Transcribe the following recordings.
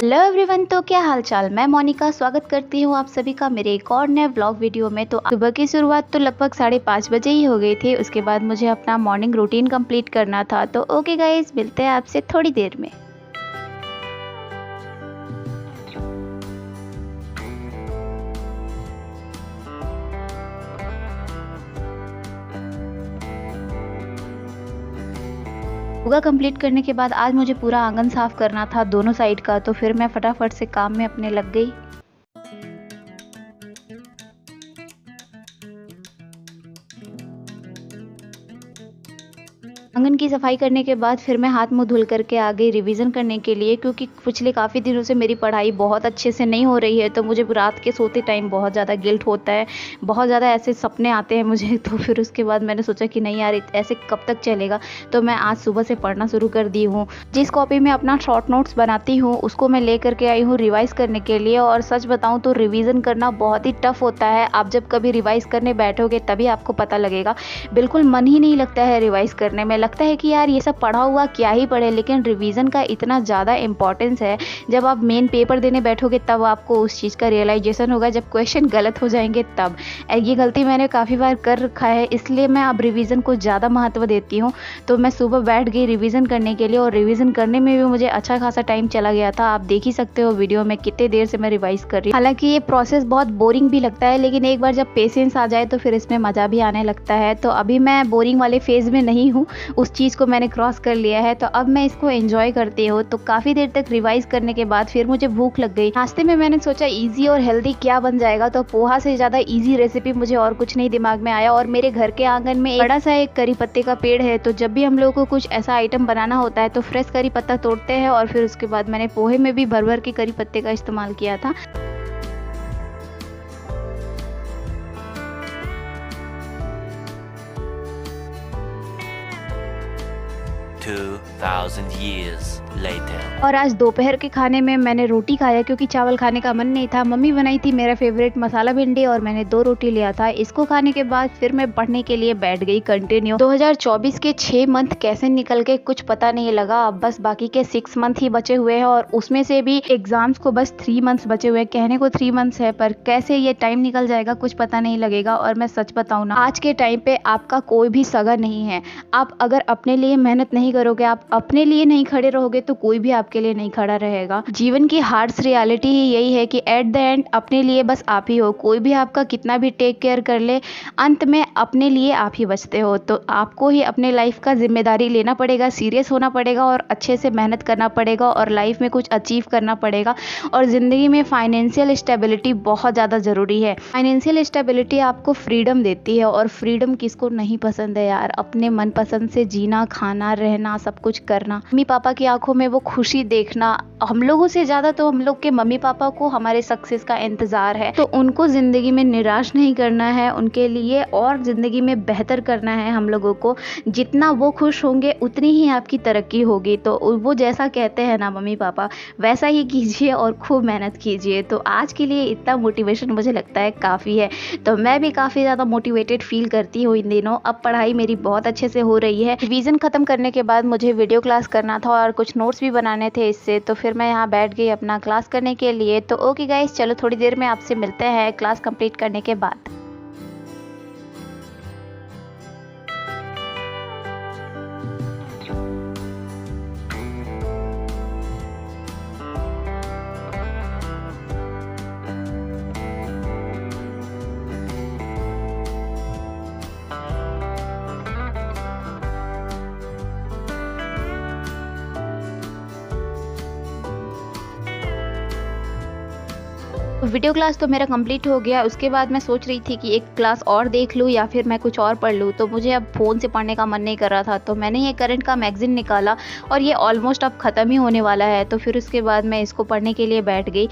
Hello everyone, तो क्या हाल चाल। मैं मोनिका स्वागत करती हूँ आप सभी का मेरे एक और नए व्लॉग वीडियो में। तो सुबह की शुरुआत तो लगभग 5:30 बजे ही हो गई थी। उसके बाद मुझे अपना मॉर्निंग रूटीन कंप्लीट करना था। तो ओके गाइस, मिलते हैं आपसे थोड़ी देर में। योगा कंप्लीट करने के बाद आज मुझे पूरा आंगन साफ करना था, दोनों साइड का। तो फिर मैं फटाफट से काम में अपने लग गई। आंगन की सफाई करने के बाद फिर मैं हाथ मुंह धुल करके आ गई रिवीजन करने के लिए, क्योंकि पिछले काफ़ी दिनों से मेरी पढ़ाई बहुत अच्छे से नहीं हो रही है। तो मुझे रात के सोते टाइम बहुत ज़्यादा गिल्ट होता है, बहुत ज़्यादा ऐसे सपने आते हैं मुझे। तो फिर उसके बाद मैंने सोचा कि नहीं यार, ऐसे कब तक चलेगा। तो मैं आज सुबह से पढ़ना शुरू कर दी हूँ। जिस कॉपी में अपना शॉर्ट नोट्स बनाती हूँ उसको मैं ले करके आई हूँ रिवाइज़ करने के लिए। और सच बताऊँ तो रिवीजन करना बहुत ही टफ होता है। आप जब कभी रिवाइज़ करने बैठोगे तभी आपको पता लगेगा। बिल्कुल मन ही नहीं लगता है रिवाइज़ करने में। लगता है कि यार ये सब पढ़ा हुआ क्या ही पढ़े, लेकिन रिवीजन का इतना ज़्यादा इंपॉर्टेंस है। जब आप मेन पेपर देने बैठोगे तब आपको उस चीज़ का रियलाइजेशन होगा, जब क्वेश्चन गलत हो जाएंगे तब। ये गलती मैंने काफ़ी बार कर रखा है, इसलिए मैं अब रिवीजन को ज़्यादा महत्व देती हूँ। तो मैं सुबह बैठ गई रिवीजन करने के लिए, और रिवीजन करने में भी मुझे अच्छा खासा टाइम चला गया था। आप देख ही सकते हो वीडियो में कितने देर से मैं रिवाइज कर रही हूँ। हालांकि ये प्रोसेस बहुत बोरिंग भी लगता है, लेकिन एक बार जब पेशेंस आ जाए तो फिर इसमें मज़ा भी आने लगता है। तो अभी मैं बोरिंग वाले फेज़ में नहीं हूँ, उस चीज़ को मैंने क्रॉस कर लिया है। तो अब मैं इसको एंजॉय करती हूँ। तो काफ़ी देर तक रिवाइज करने के बाद फिर मुझे भूख लग गई। नाश्ते में मैंने सोचा इजी और हेल्दी क्या बन जाएगा, तो पोहा से ज़्यादा इजी रेसिपी मुझे और कुछ नहीं दिमाग में आया। और मेरे घर के आंगन में बड़ा सा एक करी पत्ते का पेड़ है, तो जब भी हम लोगों को कुछ ऐसा आइटम बनाना होता है तो फ्रेश करी पत्ता तोड़ते हैं। और फिर उसके बाद मैंने पोहे में भी भर भर के करी पत्ते का इस्तेमाल किया था। 2000 years later. और आज दोपहर के खाने में मैंने रोटी खाया, क्योंकि चावल खाने का मन नहीं था। मम्मी बनाई थी मेरा फेवरेट मसाला भिंडी, और मैंने 2 रोटी लिया था। इसको खाने के बाद फिर मैं पढ़ने के लिए बैठ गई कंटिन्यू। 2024 के 6 मंथ कैसे निकल गए कुछ पता नहीं लगा। अब बस बाकी के 6 मंथ ही बचे हुए हैं, और उसमें से भी एग्जाम्स को बस 3 मंथ्स बचे हुए हैं। कहने को 3 मंथ्स है, पर कैसे ये टाइम निकल जाएगा कुछ पता नहीं लगेगा। और मैं सच बताऊँ ना, आज के टाइम पे आपका कोई भी सगा नहीं है। आप अगर अपने लिए मेहनत नहीं करोगे, आप अपने लिए नहीं खड़े रहोगे, तो कोई भी आपके लिए नहीं खड़ा रहेगा। जीवन की हार्श रियलिटी ही यही है कि एट द एंड अपने लिए बस आप ही हो। कोई भी आपका कितना भी टेक केयर कर ले, अंत में अपने लिए आप ही बचते हो। तो आपको ही अपने लाइफ का जिम्मेदारी लेना पड़ेगा, सीरियस होना पड़ेगा, और अच्छे से मेहनत करना पड़ेगा, और लाइफ में कुछ अचीव करना पड़ेगा। और ज़िंदगी में फाइनेंशियल स्टेबिलिटी बहुत ज़्यादा ज़रूरी है। फाइनेंशियल स्टेबिलिटी आपको फ्रीडम देती है, और फ्रीडम किसको नहीं पसंद है यार। अपने मनपसंद से जीना, खाना, रहना, सब कुछ करना। मम्मी पापा की आंखों में वो खुशी देखना, हम लोगों से ज़्यादा तो हम लोग के मम्मी पापा को हमारे सक्सेस का इंतज़ार है। तो उनको ज़िंदगी में निराश नहीं करना है, उनके लिए और ज़िंदगी में बेहतर करना है हम लोगों को। जितना वो खुश होंगे उतनी ही आपकी तरक्की होगी। तो वो जैसा कहते हैं ना मम्मी पापा, वैसा ही कीजिए और खूब मेहनत कीजिए। तो आज के लिए इतना मोटिवेशन मुझे लगता है काफ़ी है। तो मैं भी काफ़ी ज़्यादा मोटिवेटेड फील करती हूँ इन दिनों। अब पढ़ाई मेरी बहुत अच्छे से हो रही है। रिवीजन ख़त्म करने के बाद मुझे वीडियो क्लास करना था, और कुछ नोट्स भी बनाने थे इससे। तो फिर मैं यहाँ बैठ गई अपना क्लास करने के लिए। तो ओके गाइस, चलो थोड़ी देर में आपसे मिलते हैं क्लास कंप्लीट करने के बाद। वीडियो क्लास तो मेरा कंप्लीट हो गया। उसके बाद मैं सोच रही थी कि एक क्लास और देख लूँ या फिर मैं कुछ और पढ़ लूँ। तो मुझे अब फ़ोन से पढ़ने का मन नहीं कर रहा था, तो मैंने ये करंट का मैगज़ीन निकाला, और ये ऑलमोस्ट अब ख़त्म ही होने वाला है। तो फिर उसके बाद मैं इसको पढ़ने के लिए बैठ गई।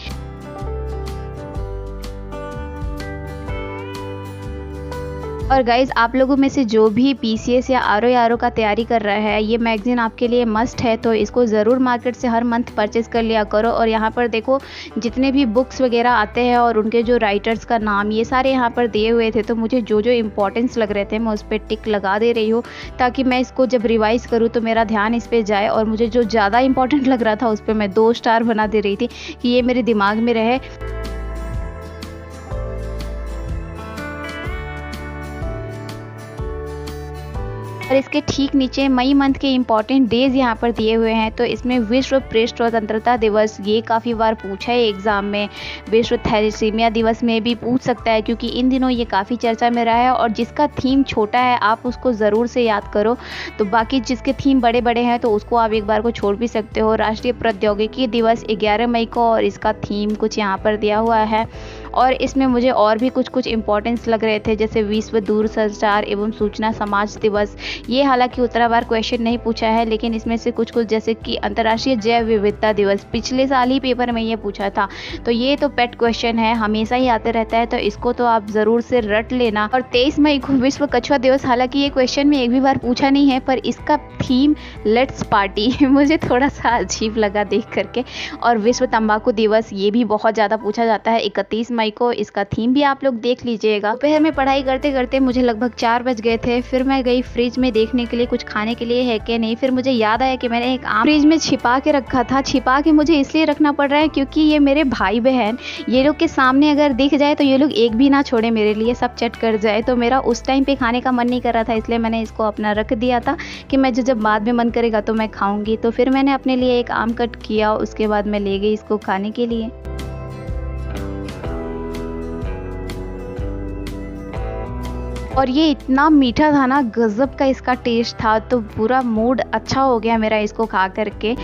और गाइज आप लोगों में से जो भी पीसीएस या आरओ का तैयारी कर रहा है, ये मैगजीन आपके लिए मस्ट है, तो इसको ज़रूर मार्केट से हर मंथ परचेज कर लिया करो। और यहाँ पर देखो जितने भी बुक्स वगैरह आते हैं और उनके जो राइटर्स का नाम ये सारे यहाँ पर दिए हुए थे, तो मुझे जो जो इंपॉर्टेंस लग रहे थे मैं उस पर टिक लगा दे रही हूँ, ताकि मैं इसको जब रिवाइज़ करूँ तो मेरा ध्यान इस पर जाए। और मुझे जो ज़्यादा इंपॉर्टेंट लग रहा था उस पर मैं 2 स्टार बना दे रही थी कि ये मेरे दिमाग में रहे। और इसके ठीक नीचे मई मंथ के इम्पॉर्टेंट डेज यहाँ पर दिए हुए हैं। तो इसमें विश्व प्रेस स्वतंत्रता दिवस, ये काफ़ी बार पूछा है एग्ज़ाम में। विश्व थैलेसीमिया दिवस में भी पूछ सकता है, क्योंकि इन दिनों ये काफ़ी चर्चा में रहा है। और जिसका थीम छोटा है आप उसको ज़रूर से याद करो, तो बाकी जिसके थीम बड़े बड़े हैं तो उसको आप एक बार को छोड़ भी सकते हो। राष्ट्रीय प्रौद्योगिकी दिवस 11 मई को, और इसका थीम कुछ यहाँ पर दिया हुआ है। और इसमें मुझे और भी कुछ इंपॉर्टेंस लग रहे थे, जैसे विश्व दूरसंचार एवं सूचना समाज दिवस। ये हालांकि उतना बार क्वेश्चन नहीं पूछा है, लेकिन इसमें से कुछ जैसे कि अंतर्राष्ट्रीय जैव विविधता दिवस, पिछले साल ही पेपर में ये पूछा था। तो ये तो पेट क्वेश्चन है, हमेशा ही आते रहता है, तो इसको तो आप ज़रूर से रट लेना। और 23 मई को विश्व कछुआ दिवस, हालांकि ये क्वेश्चन में एक भी बार पूछा नहीं है, पर इसका थीम लेट्स पार्टी मुझे थोड़ा सा अजीब लगा देख करके। और विश्व तंबाकू दिवस, ये भी बहुत ज़्यादा पूछा जाता है 31 मई को, इसका थीम भी आप लोग देख लीजिएगा। दोपहर में पढ़ाई करते करते मुझे लगभग 4 बज गए थे। फिर मैं गई फ्रिज में देखने के लिए कुछ खाने के लिए है कि नहीं। फिर मुझे याद आया कि मैंने एक आम फ्रिज में छिपा के रखा था। छिपा के मुझे इसलिए रखना पड़ रहा है क्योंकि ये मेरे भाई बहन, ये लोग के सामने अगर दिख जाए तो ये लोग एक भी ना छोड़े मेरे लिए, सब चट कर जाए। तो मेरा उस टाइम पे खाने का मन नहीं कर रहा था, इसलिए मैंने इसको अपना रख दिया था कि मैं जब बाद में मन करेगा तो मैं खाऊंगी। तो फिर मैंने अपने लिए एक आम कट किया, उसके बाद मैं ले गई इसको खाने के लिए। और ये इतना मीठा था ना, गजब का इसका टेस्ट था, तो पूरा मूड अच्छा हो गया मेरा इसको खा करके।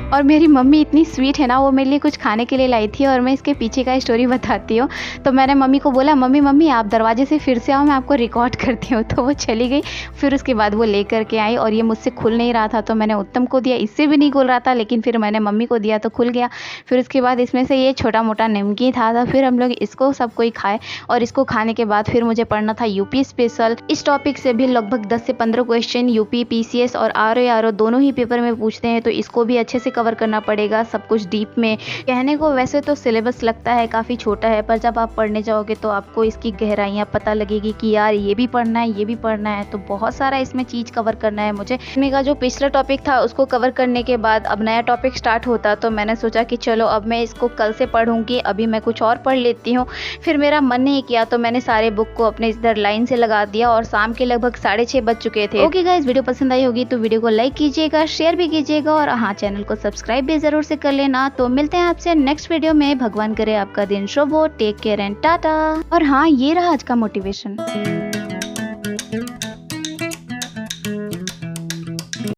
और मेरी मम्मी इतनी स्वीट है ना, वो मेरे लिए कुछ खाने के लिए लाई थी, और मैं इसके पीछे का स्टोरी बताती हूँ। तो मैंने मम्मी को बोला, मम्मी आप दरवाजे से फिर से आओ, मैं आपको रिकॉर्ड करती हूँ। तो वो चली गई। फिर उसके बाद वो ले करके आई, और ये मुझसे खुल नहीं रहा था, तो मैंने उत्तम को दिया। इससे भी नहीं खुल रहा था, लेकिन फिर मैंने मम्मी को दिया तो खुल गया। फिर उसके बाद इसमें से ये छोटा मोटा नमकीन था। फिर हम लोग इसको सब कोई खाए, और इसको खाने के बाद फिर मुझे पढ़ना था यूपी स्पेशल। इस टॉपिक से भी लगभग 10 से 15 क्वेश्चन यूपी, पीसीएस और आरओ दोनों ही पेपर में पूछते हैं, तो इसको भी अच्छे से कवर करना पड़ेगा, सब कुछ डीप में। कहने को वैसे तो सिलेबस लगता है काफ़ी छोटा है, पर जब आप पढ़ने जाओगे तो आपको इसकी गहराइयाँ पता लगेगी कि यार ये भी पढ़ना है, ये भी पढ़ना है। तो बहुत सारा इसमें चीज़ कवर करना है मुझे। इसमें का जो पिछला टॉपिक था उसको कवर करने के बाद अब नया टॉपिक स्टार्ट होता, तो मैंने सोचा कि चलो अब मैं इसको कल से पढ़ूंगी, अभी मैं कुछ और पढ़ लेती हूँ। फिर मेरा मन नहीं किया, तो मैंने सारे बुक को अपने इधर लाइन से लगा दिया, और शाम के लगभग 6:30 बज चुके थे। ओके गाइस, वीडियो पसंद आई होगी तो वीडियो को लाइक कीजिएगा, शेयर भी कीजिएगा, और हाँ, चैनल को सब्सक्राइब भी जरूर से कर लेना। तो मिलते हैं आपसे नेक्स्ट वीडियो में। भगवान करे आपका दिन शुभ हो। Take care and tata. और हाँ, ये रहा आज का मोटिवेशन।